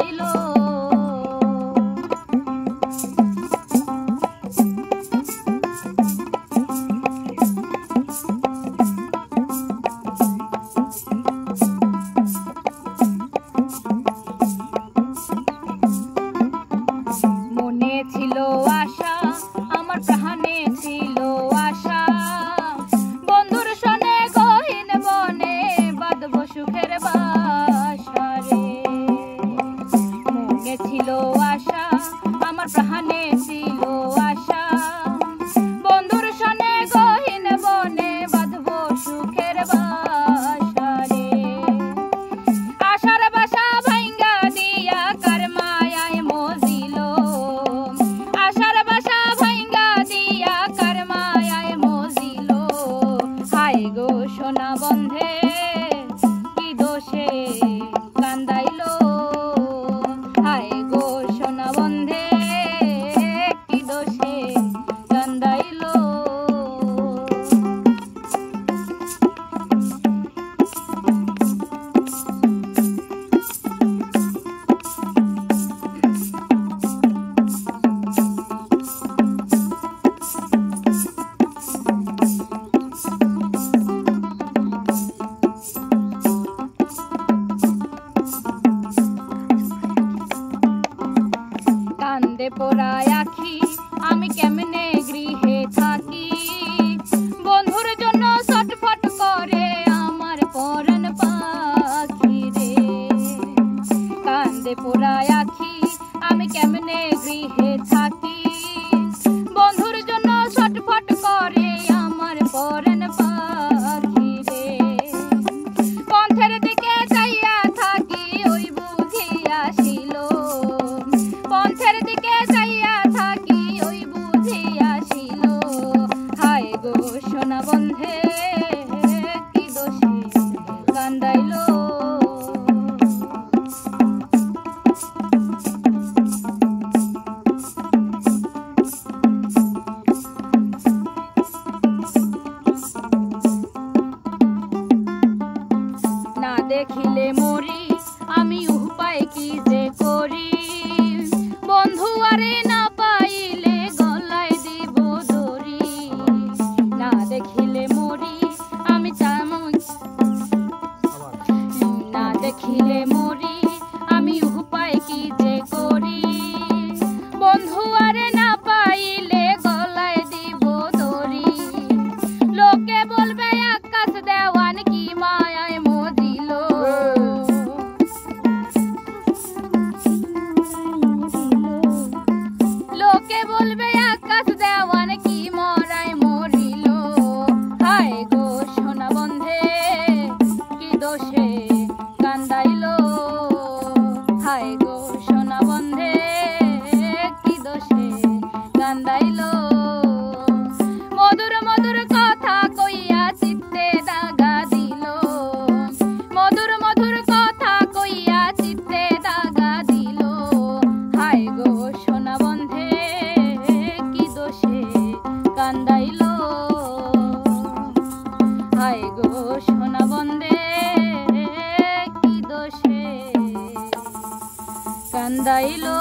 কান্দাইলো। মনে ছিল আশা, আমার প্রাণে ছিল আশা, বন্ধুর সনে গহীন বনে বাঁধব সুখের বাসা রে। মনে ছিল আশা, আমার প্রাণে ছিল আশা, বন্ধুর সনে গহীন বনে বাঁধব সুখের বাসা রে। আশার বাসা ভাঙ্গা দিয়া কার মায়ায় মজিল, আশার বাসা ভাঙ্গা দিয়া কার মায়ায় মজিল। হায় গো সোনা বন্ধে কি দোষে কান্দাইলো, হায় গো সোনা বন্ধে কি দোষে কান্দাইলো। কান্দে পোড়ায় আখি আমি কেমনে গৃহে থাকি, বন্ধুর জন্য ছটফট করে আমার পরাণ পাখি রে। কান্দে পোড়ায় আখি আমি কেমনে গৃহে থাকি, বন্ধুর জন্য ছটফট করে আমার পরাণ পাখি রে। পন্থের দিকে চাইয়া থাকি ওই বুঝি আসিল, পন্থের দিকে চাইয়া থাকি ওই বুঝি আসিল। হায় গো সোনা বন্ধে কি দোষে কান্দাইলো। না দেখিলে মরি আমি উপায় কি যে করি, বন্ধু আরে না পাইলে গলায় দিব দড়ি। না দেখিলে মরি আমি না দেখিলে মরি আমি উপায় কি যে করি, বন্ধু আরে না পাইলে গলায় দিব দড়ি। লোকে বলবে আকাশ দেওয়ান কি মায়ায় মজিল, লোকে বলবে আকাশ দেওয়ান কি মরায় মরিল। হায় গো সোনা বন্ধে কি দোষে কান্দাইলো, হায় গো সোনা বন্ধে কি দোষে কান্দাইলো। মধুর মধুর কথা কইয়া চিত্তে দাগা দিল, মধুর মধুর কথা কইয়া চিত্তে দাগা দিল। হায় গো সোনা বন্ধে কি দোষে কান্দাইলো, হায় গো সোনা বন্ধে কি দোষে কান্দাইলো।